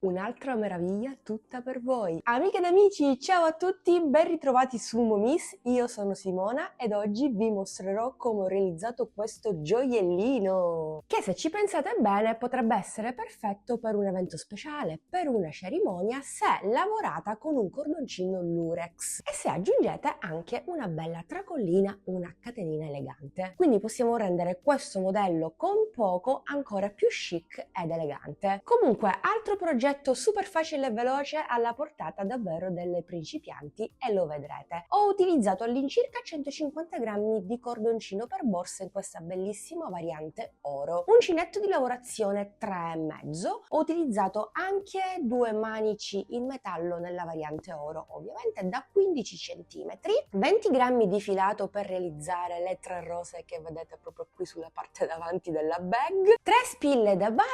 Un'altra meraviglia tutta per voi. Amiche ed amici, ciao a tutti, ben ritrovati su Momis, io sono Simona ed oggi vi mostrerò come ho realizzato questo gioiellino, che se ci pensate bene potrebbe essere perfetto per un evento speciale, per una cerimonia, se lavorata con un cordoncino lurex e se aggiungete anche una bella tracollina, una catenina elegante. Quindi possiamo rendere questo modello con poco ancora più chic ed elegante. Comunque, altro progetto super facile e veloce alla portata davvero delle principianti e lo vedrete. Ho utilizzato all'incirca 150 grammi di cordoncino per borsa in questa bellissima variante oro, uncinetto di lavorazione 3,5, ho utilizzato anche due manici in metallo nella variante oro, ovviamente da 15 cm, 20 grammi di filato per realizzare le tre rose che vedete proprio qui sulla parte davanti della bag, 3 spille da balia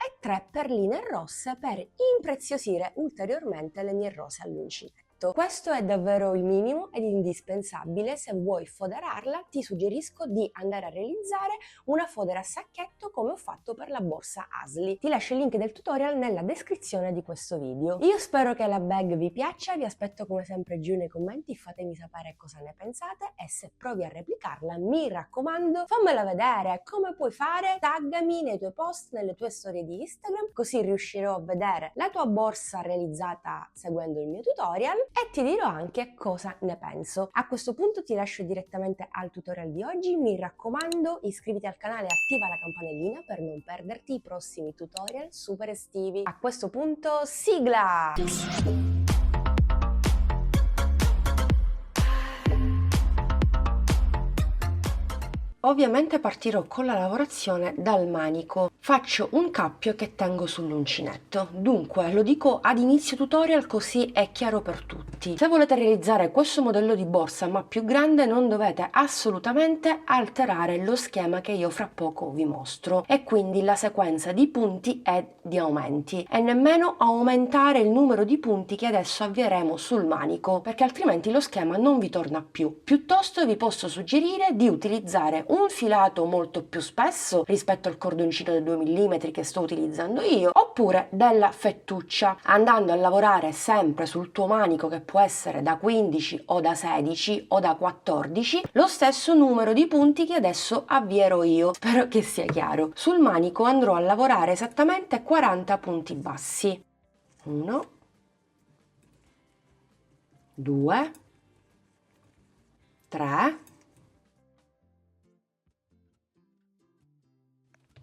e 3 perline rosse per impreziosire ulteriormente le mie rose all'uncinetto. Questo è davvero il minimo ed indispensabile. Se vuoi foderarla ti suggerisco di andare a realizzare una fodera a sacchetto come ho fatto per la borsa Asli. Ti lascio il link del tutorial nella descrizione di questo video. Io spero che la bag vi piaccia, vi aspetto come sempre giù nei commenti, fatemi sapere cosa ne pensate e se provi a replicarla mi raccomando fammela vedere. Come puoi fare? Taggami nei tuoi post, nelle tue storie di Instagram, così riuscirò a vedere la tua borsa realizzata seguendo il mio tutorial e ti dirò anche cosa ne penso. A questo punto ti lascio direttamente al tutorial di oggi, mi raccomando iscriviti al canale e attiva la campanellina per non perderti i prossimi tutorial super estivi. A questo punto sigla! Ovviamente partirò con la lavorazione dal manico. Faccio un cappio che tengo sull'uncinetto, dunque lo dico ad inizio tutorial così è chiaro per tutti. Se volete realizzare questo modello di borsa ma più grande non dovete assolutamente alterare lo schema che io fra poco vi mostro e quindi la sequenza di punti e di aumenti e nemmeno aumentare il numero di punti che adesso avvieremo sul manico perché altrimenti lo schema non vi torna più. Piuttosto vi posso suggerire di utilizzare un filato molto più spesso rispetto al cordoncino da 2 mm che sto utilizzando io, oppure della fettuccia, andando a lavorare sempre sul tuo manico che può essere da 15 o da 16 o da 14, lo stesso numero di punti che adesso avvierò io. Spero che sia chiaro. Sul manico andrò a lavorare esattamente 40 punti bassi. 1, 2, 3,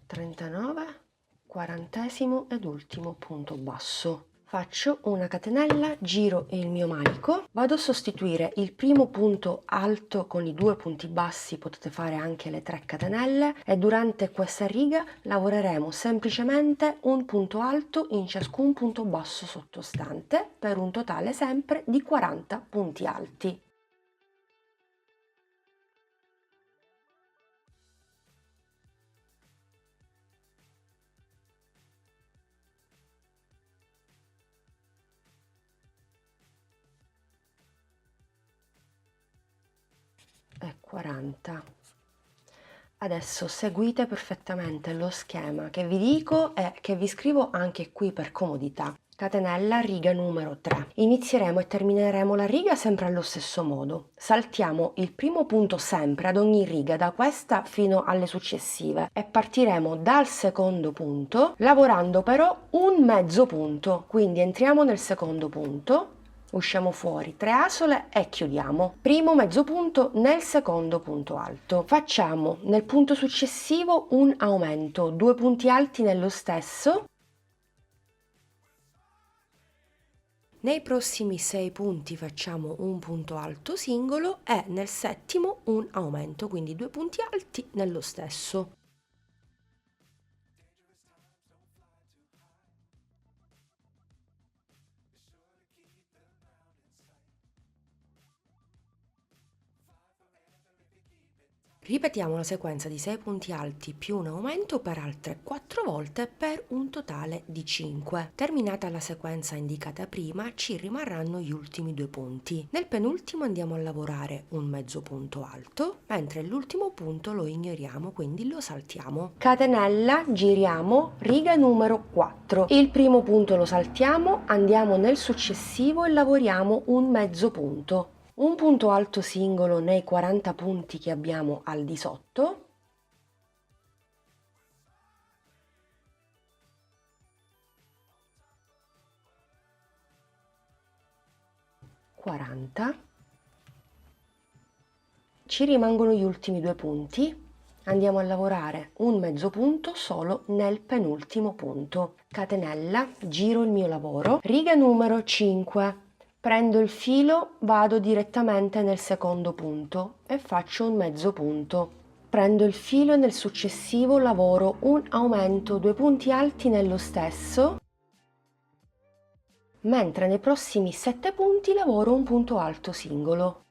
39, 40° ed ultimo punto basso. Faccio una catenella, giro il mio manico, vado a sostituire il primo punto alto con i due punti bassi, potete fare anche le 3 catenelle e durante questa riga lavoreremo semplicemente un punto alto in ciascun punto basso sottostante per un totale sempre di 40 punti alti. E 40. Adesso seguite perfettamente lo schema che vi dico e che vi scrivo anche qui per comodità. Catenella, riga numero 3. Inizieremo e termineremo la riga sempre allo stesso modo. Saltiamo il primo punto sempre ad ogni riga, da questa fino alle successive, e partiremo dal secondo punto, lavorando però un mezzo punto. Quindi entriamo nel secondo punto, usciamo fuori 3 asole e chiudiamo. Primo mezzo punto nel secondo punto alto. Facciamo nel punto successivo un aumento, 2 punti alti nello stesso. Nei prossimi 6 punti facciamo un punto alto singolo e nel settimo un aumento, quindi 2 punti alti nello stesso. Ripetiamo la sequenza di 6 punti alti più un aumento per altre 4 volte per un totale di 5. Terminata la sequenza indicata prima, ci rimarranno gli ultimi 2 punti. Nel penultimo andiamo a lavorare un mezzo punto alto, mentre l'ultimo punto lo ignoriamo, quindi lo saltiamo. Catenella, giriamo, riga numero 4. Il primo punto lo saltiamo, andiamo nel successivo e lavoriamo un mezzo punto. Un punto alto singolo nei 40 punti che abbiamo al di sotto, ci rimangono gli ultimi 2 punti, andiamo a lavorare un mezzo punto solo nel penultimo punto. Catenella, giro il mio lavoro, riga numero 5. Prendo il filo, vado direttamente nel secondo punto e faccio un mezzo punto. Prendo il filo e nel successivo lavoro un aumento, 2 punti alti nello stesso, mentre nei prossimi 7 punti lavoro un punto alto singolo.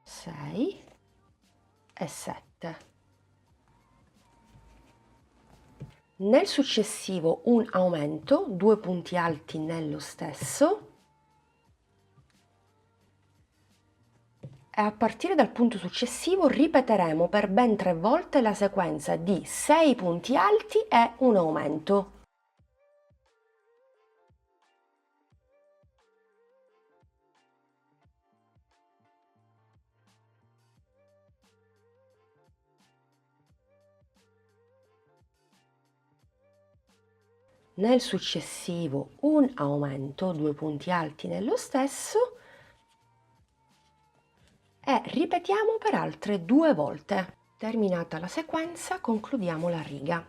Sei e 7. Nel successivo un aumento, 2 punti alti nello stesso, e a partire dal punto successivo ripeteremo per ben 3 volte la sequenza di 6 punti alti e un aumento. Nel successivo un aumento, 2 punti alti nello stesso, e ripetiamo per altre 2 volte. Terminata la sequenza, concludiamo la riga.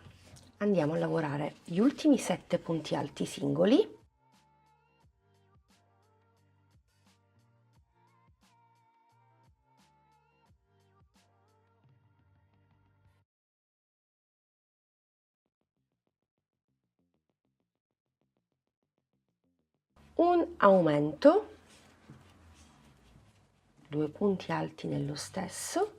Andiamo a lavorare gli ultimi 7 punti alti singoli. Un aumento, 2 punti alti nello stesso,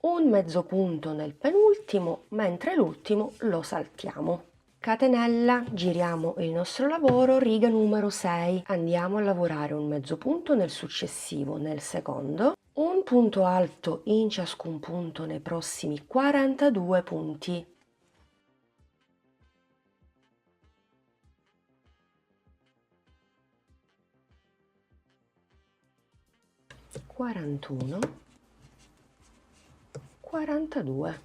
un mezzo punto nel penultimo, mentre l'ultimo lo saltiamo. Catenella, giriamo il nostro lavoro, riga numero 6. Andiamo a lavorare un mezzo punto nel successivo, nel secondo, un punto alto in ciascun punto nei prossimi 42 punti. 41, 42.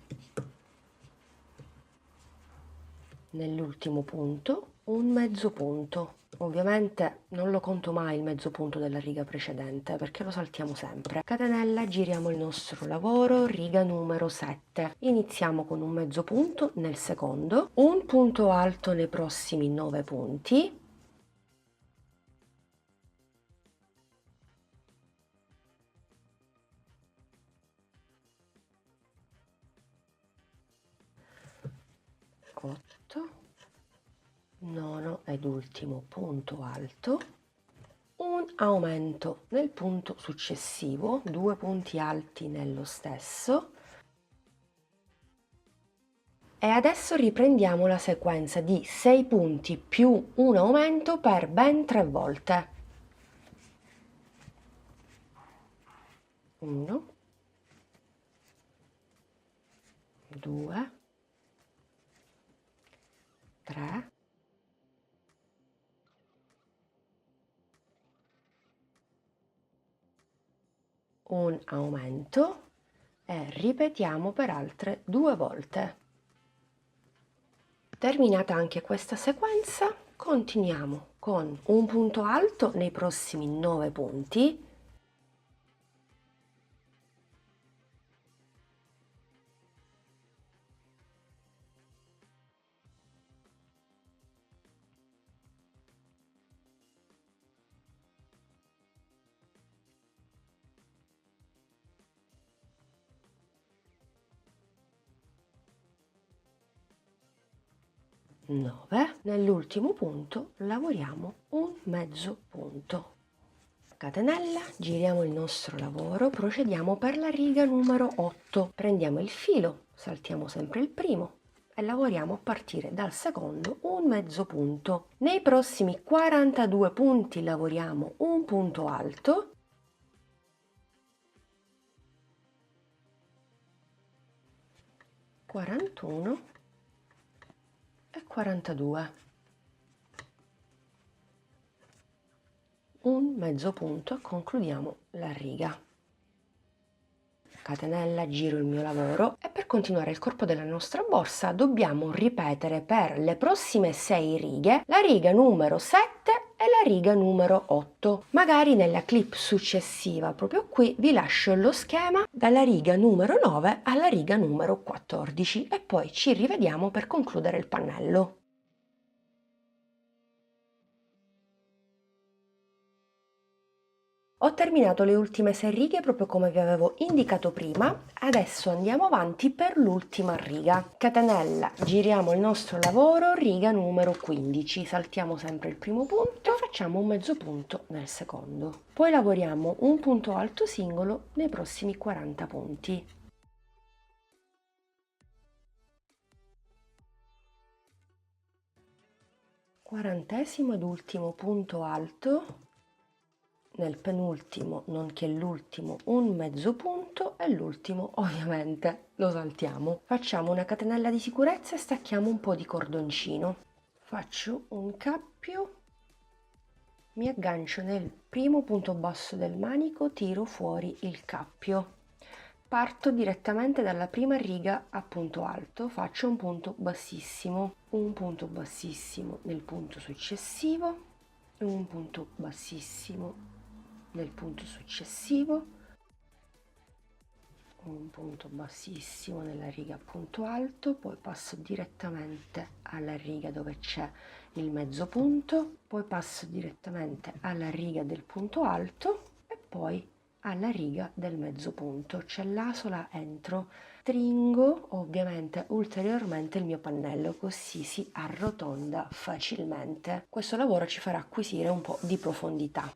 Nell'ultimo punto un mezzo punto. Ovviamente non lo conto mai il mezzo punto della riga precedente perché lo saltiamo sempre. Catenella, giriamo il nostro lavoro, riga numero 7. Iniziamo con un mezzo punto nel secondo, un punto alto nei prossimi 9 punti, nono ed ultimo punto alto, un aumento nel punto successivo, 2 punti alti nello stesso, e adesso riprendiamo la sequenza di 6 punti più un aumento per ben 3 volte. 1, 2, 3, un aumento e ripetiamo per altre 2 volte. Terminata anche questa sequenza, continuiamo con un punto alto nei prossimi 9 punti, 9. Nell'ultimo punto lavoriamo un mezzo punto. Catenella, giriamo il nostro lavoro, procediamo per la riga numero 8. Prendiamo il filo, saltiamo sempre il primo e lavoriamo a partire dal secondo un mezzo punto. Nei prossimi 42 punti lavoriamo un punto alto, 41 e 42. Un mezzo punto e concludiamo la riga. Catenella, giro il mio lavoro e per continuare il corpo della nostra borsa dobbiamo ripetere per le prossime 6 righe la riga numero 7 e la riga numero 8. Magari nella clip successiva, proprio qui, vi lascio lo schema dalla riga numero 9 alla riga numero 14 e poi ci rivediamo per concludere il pannello. Ho terminato le ultime 6 righe proprio come vi avevo indicato prima, adesso andiamo avanti per l'ultima riga. Catenella, giriamo il nostro lavoro, riga numero 15, saltiamo sempre il primo punto e facciamo un mezzo punto nel secondo. Poi lavoriamo un punto alto singolo nei prossimi 40 punti. Quarantesimo ed ultimo punto alto. Nel penultimo, nonché l'ultimo, un mezzo punto e l'ultimo ovviamente lo saltiamo. Facciamo una catenella di sicurezza e stacchiamo un po' di cordoncino. Faccio un cappio, mi aggancio nel primo punto basso del manico, tiro fuori il cappio. Parto direttamente dalla prima riga a punto alto, faccio un punto bassissimo nel punto successivo, un punto bassissimo nel punto successivo, un punto bassissimo nella riga a punto alto, poi passo direttamente alla riga dove c'è il mezzo punto, poi passo direttamente alla riga del punto alto e poi alla riga del mezzo punto. C'è l'asola entro, stringo ovviamente ulteriormente il mio pannello così si arrotonda facilmente. Questo lavoro ci farà acquisire un po' di profondità.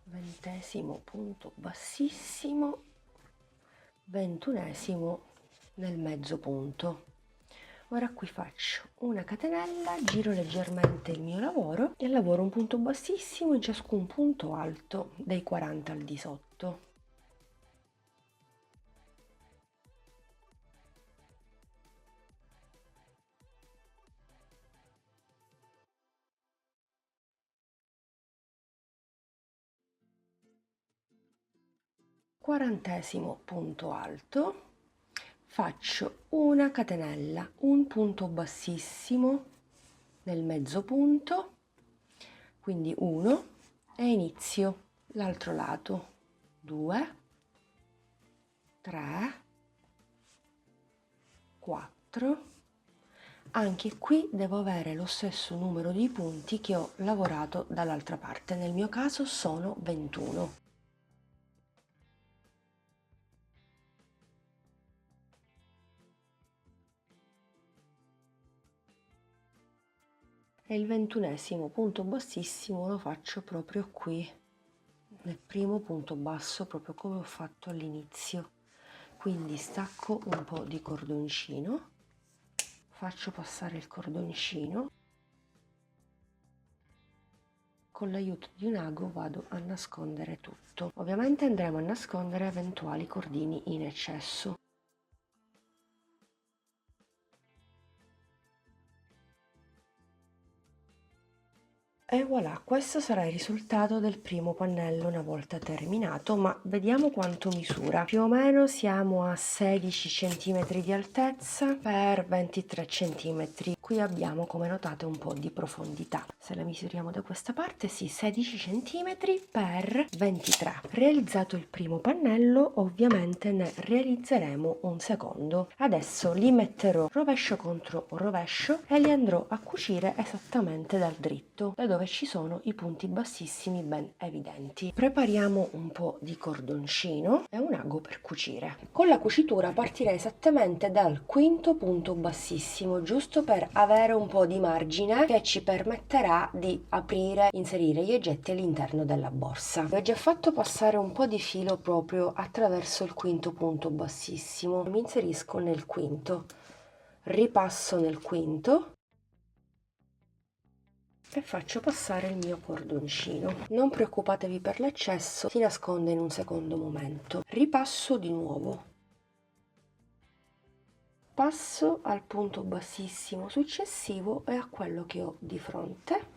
Ventesimo punto bassissimo, ventunesimo nel mezzo punto. Ora qui faccio una catenella, giro leggermente il mio lavoro e lavoro un punto bassissimo in ciascun punto alto dai 40 al di sotto. Quarantesimo punto alto, faccio una catenella, un punto bassissimo nel mezzo punto, quindi 1 e inizio l'altro lato, 2, 3, 4, anche qui devo avere lo stesso numero di punti che ho lavorato dall'altra parte, nel mio caso sono 21. E il ventunesimo punto bassissimo lo faccio proprio qui, nel primo punto basso, proprio come ho fatto all'inizio. Quindi stacco un po' di cordoncino, faccio passare il cordoncino, con l'aiuto di un ago vado a nascondere tutto. Ovviamente andremo a nascondere eventuali cordini in eccesso. E voilà, questo sarà il risultato del primo pannello una volta terminato, ma vediamo quanto misura. Più o meno siamo a 16 cm di altezza per 23 cm. Qui abbiamo, come notate, un po' di profondità. Se la misuriamo da questa parte, sì, 16 cm per 23. Realizzato il primo pannello, ovviamente ne realizzeremo un secondo. Adesso li metterò rovescio contro rovescio e li andrò a cucire esattamente dal dritto, da dove dove ci sono i punti bassissimi ben evidenti. Prepariamo un po' di cordoncino e un ago per cucire. Con la cucitura partirei esattamente dal quinto punto bassissimo, giusto per avere un po' di margine che ci permetterà di aprire, inserire gli oggetti all'interno della borsa. Ho già fatto passare un po' di filo proprio attraverso il quinto punto bassissimo. Mi inserisco nel quinto, ripasso nel quinto e faccio passare il mio cordoncino. Non preoccupatevi per l'eccesso, si nasconde in un secondo momento. Ripasso di nuovo, passo al punto bassissimo successivo e a quello che ho di fronte.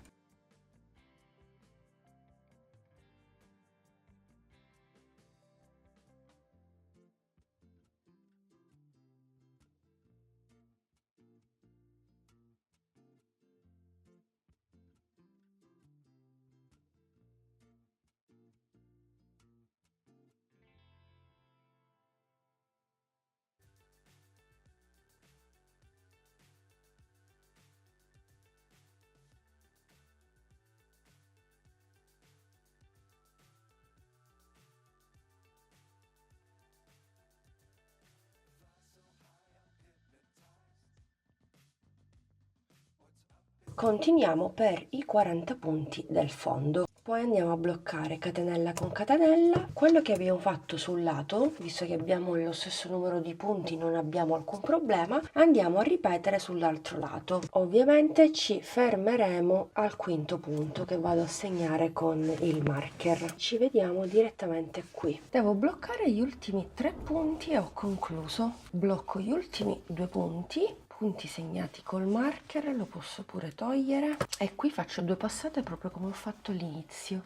Continuiamo per i 40 punti del fondo. Poi andiamo a bloccare catenella con catenella. Quello che abbiamo fatto sul lato, visto che abbiamo lo stesso numero di punti, non abbiamo alcun problema, andiamo a ripetere sull'altro lato. Ovviamente ci fermeremo al quinto punto che vado a segnare con il marker. Ci vediamo direttamente qui. Devo bloccare gli ultimi 3 punti e ho concluso. Blocco gli ultimi 2 punti segnati col marker, lo posso pure togliere e qui faccio 2 passate proprio come ho fatto all'inizio.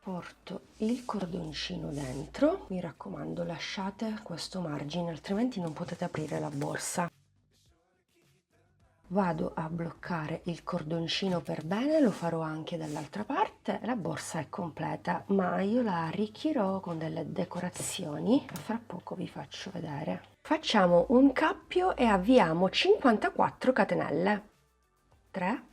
Porto il cordoncino dentro, mi raccomando lasciate questo margine altrimenti non potete aprire la borsa. Vado a bloccare il cordoncino per bene, lo farò anche dall'altra parte. La borsa è completa, ma io la arricchirò con delle decorazioni che fra poco vi faccio vedere. Facciamo un cappio e avviamo 54 catenelle. 3,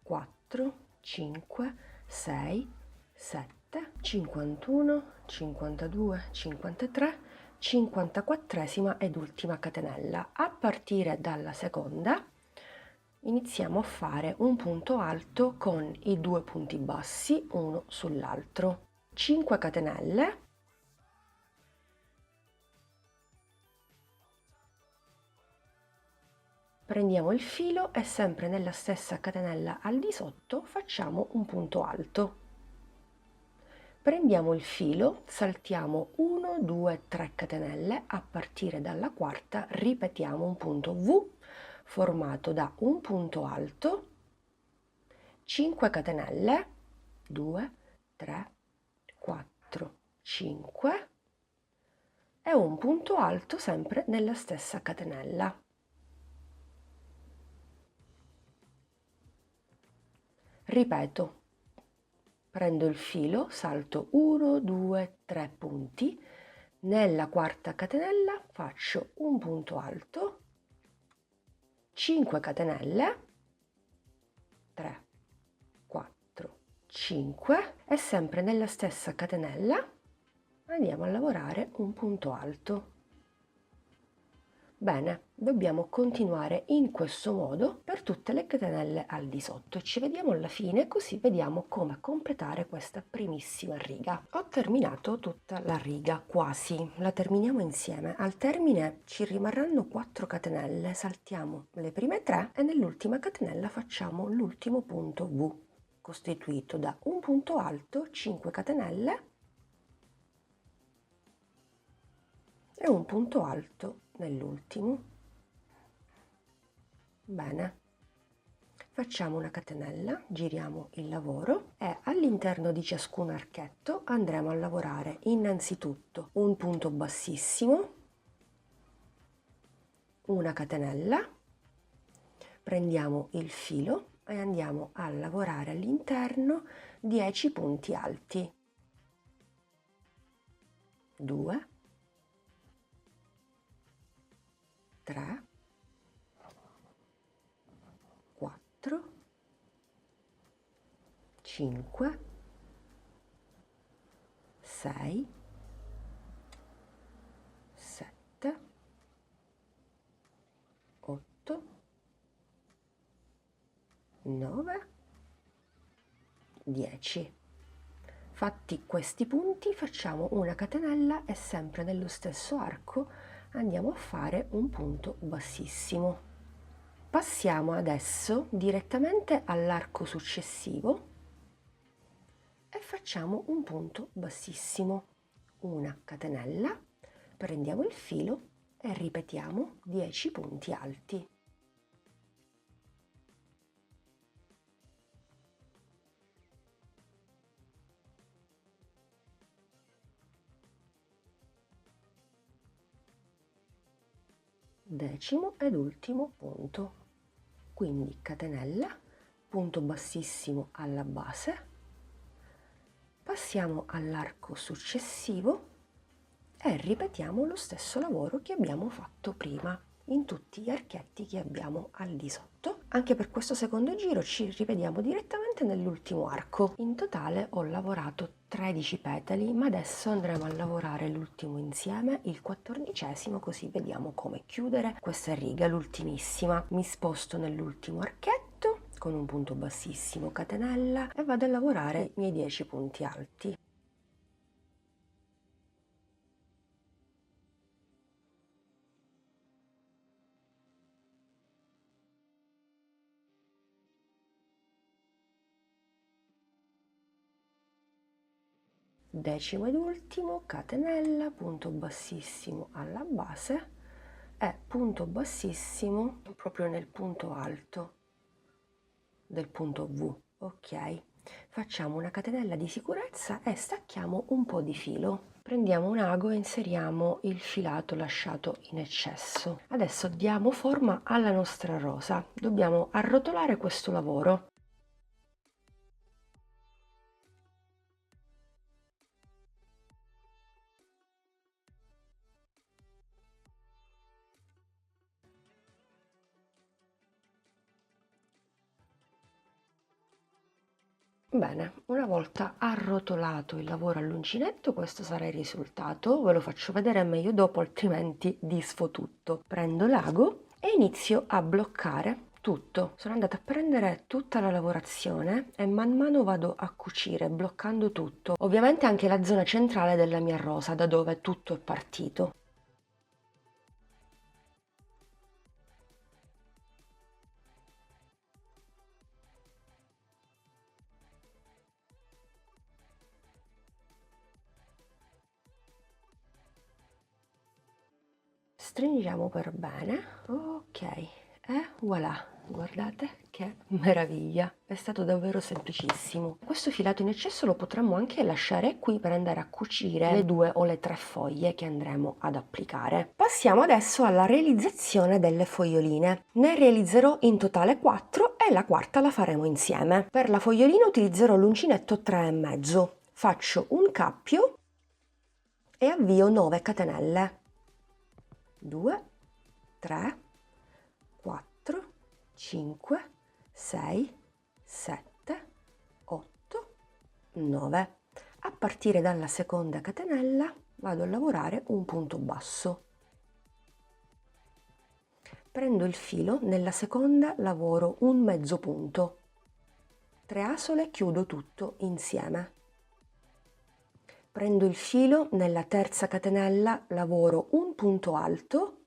4, 5, 6, 7, 51, 52, 53, 54esima ed ultima catenella. A partire dalla seconda iniziamo a fare un punto alto con i 2 punti bassi uno sull'altro. 5 catenelle, prendiamo il filo e sempre nella stessa catenella al di sotto facciamo un punto alto. Prendiamo il filo, saltiamo 1, 2, 3 catenelle, a partire dalla quarta ripetiamo un punto V formato da un punto alto, 5 catenelle, 2, 3, 4, 5 e un punto alto sempre nella stessa catenella. Ripeto, prendo il filo, salto 1, 2, 3 punti, nella quarta catenella faccio un punto alto, 5 catenelle, 3, 4, 5 e sempre nella stessa catenella andiamo a lavorare un punto alto. Bene, dobbiamo continuare in questo modo per tutte le catenelle al di sotto. Ci vediamo alla fine così vediamo come completare questa primissima riga. Ho terminato tutta la riga, quasi, la terminiamo insieme. Al termine ci rimarranno 4 catenelle, saltiamo le prime 3 e nell'ultima catenella facciamo l'ultimo punto V, costituito da un punto alto, 5 catenelle e un punto alto nell'ultimo. Bene, facciamo una catenella, giriamo il lavoro e all'interno di ciascun archetto andremo a lavorare innanzitutto un punto bassissimo, una catenella, prendiamo il filo e andiamo a lavorare all'interno 10 punti alti, 2, 3, 4, 5, 6, 7, 8, 9, 10. Fatti questi punti facciamo una catenella e sempre nello stesso arco andiamo a fare un punto bassissimo. Passiamo adesso direttamente all'arco successivo e facciamo un punto bassissimo, una catenella, prendiamo il filo e ripetiamo 10 punti alti. Decimo ed ultimo punto, quindi catenella, punto bassissimo alla base, passiamo all'arco successivo e ripetiamo lo stesso lavoro che abbiamo fatto prima in tutti gli archetti che abbiamo al di sotto. Anche per questo secondo giro ci rivediamo direttamente nell'ultimo arco. In totale ho lavorato 13 petali, ma adesso andremo a lavorare l'ultimo insieme, il 14°, così vediamo come chiudere questa riga, l'ultimissima. Mi sposto nell'ultimo archetto con un punto bassissimo, catenella, e vado a lavorare i miei 10 punti alti. Decimo ed ultimo, catenella, punto bassissimo alla base e punto bassissimo proprio nel punto alto del punto V. Ok, facciamo una catenella di sicurezza e stacchiamo un po' di filo. Prendiamo un ago e inseriamo il filato lasciato in eccesso. Adesso diamo forma alla nostra rosa. Dobbiamo arrotolare questo lavoro. Bene, una volta arrotolato il lavoro all'uncinetto, questo sarà il risultato. Ve lo faccio vedere meglio dopo, altrimenti disfo tutto. Prendo l'ago e inizio a bloccare tutto. Sono andata a prendere tutta la lavorazione e man mano vado a cucire, bloccando tutto. Ovviamente anche la zona centrale della mia rosa, da dove tutto è partito. Stringiamo per bene, ok, e voilà, guardate che meraviglia, è stato davvero semplicissimo. Questo filato in eccesso lo potremmo anche lasciare qui per andare a cucire le 2 o le 3 foglie che andremo ad applicare. Passiamo adesso alla realizzazione delle foglioline. Ne realizzerò in totale 4 e la quarta la faremo insieme. Per la fogliolina utilizzerò l'uncinetto 3,5, faccio un cappio e avvio 9 catenelle. 2, 3, 4, 5, 6, 7, 8, 9. A partire dalla seconda catenella vado a lavorare un punto basso. Prendo il filo, nella seconda lavoro un mezzo punto. 3 asole, chiudo tutto insieme. Prendo il filo, nella terza catenella lavoro un punto alto,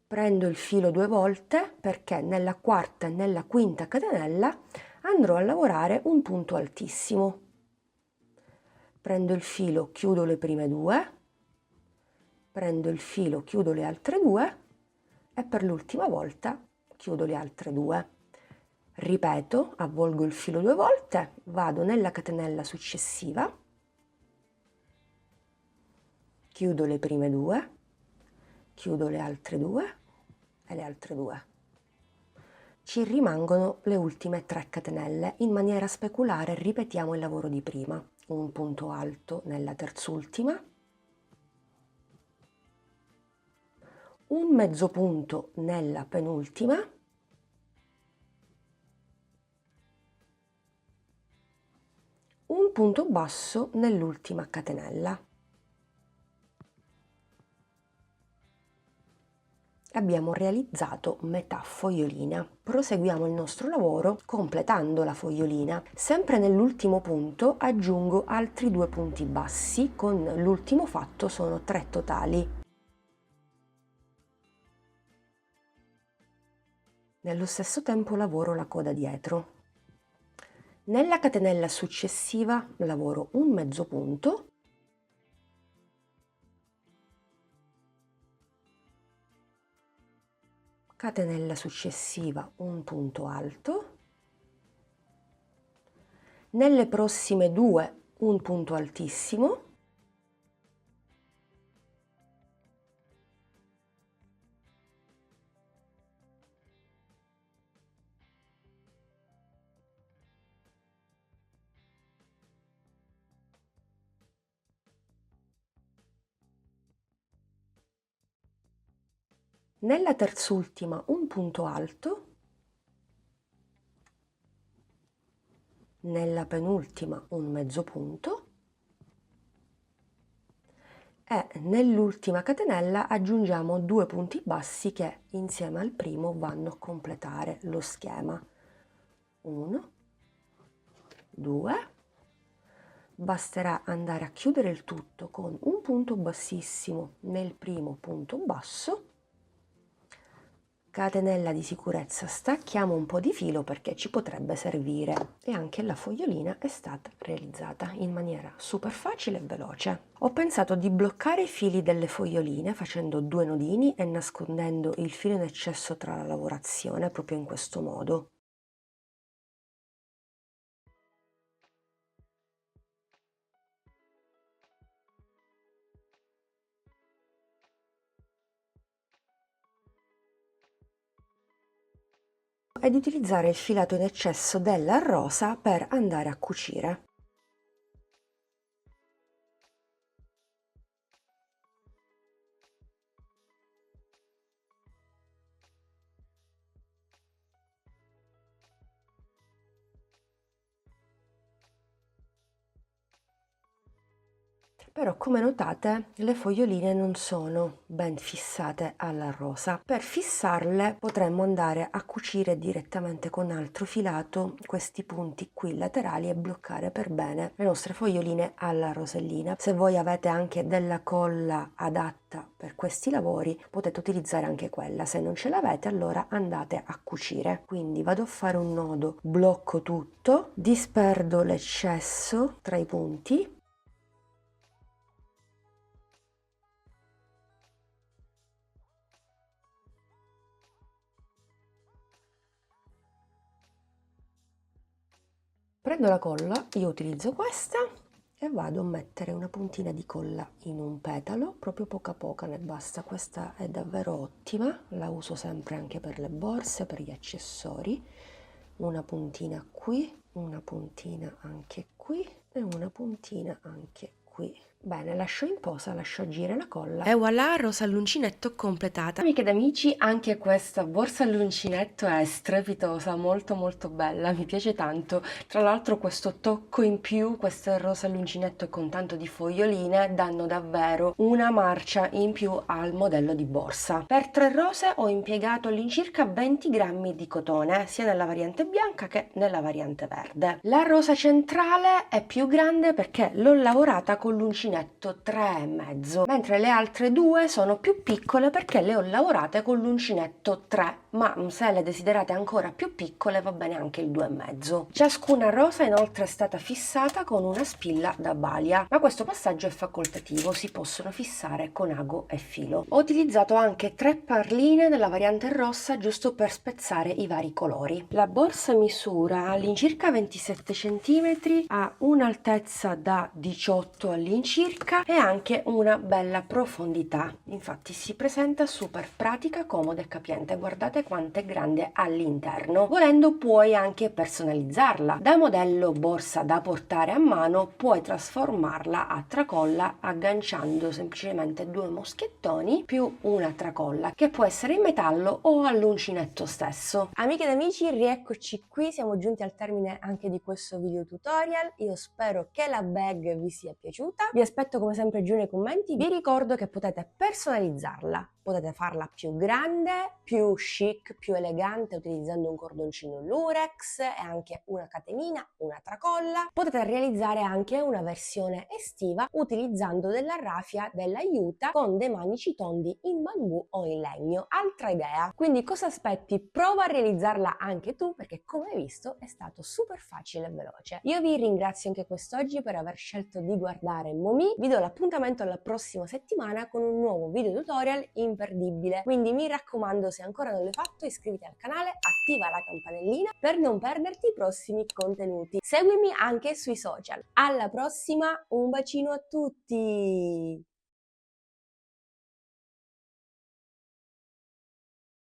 prendo il filo 2 volte perché nella quarta e nella quinta catenella andrò a lavorare un punto altissimo. Prendo il filo, chiudo le prime 2, prendo il filo, chiudo le altre 2 e per l'ultima volta chiudo le altre 2. Ripeto, avvolgo il filo 2 volte, vado nella catenella successiva, chiudo le prime 2, chiudo le altre 2 e le altre 2. Ci rimangono le ultime 3 catenelle. In maniera speculare ripetiamo il lavoro di prima. Un punto alto nella terzultima, un mezzo punto nella penultima, punto basso nell'ultima catenella. Abbiamo realizzato metà fogliolina. Proseguiamo il nostro lavoro completando la fogliolina. Sempre nell'ultimo punto aggiungo altri 2 punti bassi, con l'ultimo fatto sono 3 totali. Nello stesso tempo lavoro la coda dietro. Nella catenella successiva lavoro un mezzo punto, catenella successiva un punto alto, nelle prossime 2 un punto altissimo, nella terzultima un punto alto, nella penultima un mezzo punto e nell'ultima catenella aggiungiamo 2 punti bassi che insieme al primo vanno a completare lo schema. 1, 2, basterà andare a chiudere il tutto con un punto bassissimo nel primo punto basso, catenella di sicurezza, stacchiamo un po' di filo perché ci potrebbe servire, e anche la fogliolina è stata realizzata in maniera super facile e veloce. Ho pensato di bloccare i fili delle foglioline facendo 2 nodini e nascondendo il filo in eccesso tra la lavorazione proprio in questo modo. Ed utilizzare il filato in eccesso della rosa per andare a cucire. Però come notate le foglioline non sono ben fissate alla rosa. Per fissarle potremmo andare a cucire direttamente con altro filato questi punti qui laterali e bloccare per bene le nostre foglioline alla rosellina. Se voi avete anche della colla adatta per questi lavori potete utilizzare anche quella, se non ce l'avete allora andate a cucire. Quindi vado a fare un nodo, blocco tutto, disperdo l'eccesso tra i punti. Prendo la colla, io utilizzo questa e vado a mettere una puntina di colla in un petalo, proprio poca ne basta. Questa è davvero ottima, la uso sempre anche per le borse, per gli accessori. Una puntina qui, una puntina anche qui e una puntina anche qui. Bene, lascio in posa, lascio agire la colla e voilà, rosa all'uncinetto completata. Amiche ed amici, anche questa borsa all'uncinetto è strepitosa, molto bella, mi piace tanto. Tra l'altro questo tocco in più, queste rosa all'uncinetto con tanto di foglioline, danno davvero una marcia in più al modello di borsa. Per 3 rose ho impiegato all'incirca 20 grammi di cotone, sia nella variante bianca che nella variante verde. La rosa centrale è più grande perché l'ho lavorata con l'uncinetto 3,5, mentre le altre 2 sono più piccole perché le ho lavorate con l'uncinetto 3, ma se le desiderate ancora più piccole va bene anche il 2,5. Ciascuna rosa inoltre è stata fissata con una spilla da balia, ma questo passaggio è facoltativo, si possono fissare con ago e filo. Ho utilizzato anche 3 perline nella variante rossa giusto per spezzare i vari colori. La borsa misura all'incirca 27 cm, ha un'altezza da 18 all'incirca circa e anche una bella profondità. Infatti si presenta super pratica, comoda e capiente. Guardate quanto è grande all'interno. Volendo puoi anche personalizzarla. Da modello borsa da portare a mano puoi trasformarla a tracolla agganciando semplicemente due moschettoni più una tracolla che può essere in metallo o all'uncinetto stesso. Amiche ed amici, rieccoci qui, siamo giunti al termine anche di questo video tutorial. Io spero che la bag vi sia piaciuta. Vi aspetto come sempre giù nei commenti. Vi ricordo che potete personalizzarla. Potete farla più grande, più chic, più elegante utilizzando un cordoncino lurex e anche una catenina, una tracolla. Potete realizzare anche una versione estiva utilizzando della raffia della juta con dei manici tondi in bambù o in legno. Altra idea. Quindi cosa aspetti? Prova a realizzarla anche tu perché come hai visto è stato super facile e veloce. Io vi ringrazio anche quest'oggi per aver scelto di guardare Momi. Vi do l'appuntamento alla prossima settimana con un nuovo video tutorial imperdibile. Quindi mi raccomando, se ancora non l'hai fatto, iscriviti al canale, attiva la campanellina per non perderti i prossimi contenuti. Seguimi anche sui social. Alla prossima, un bacino a tutti!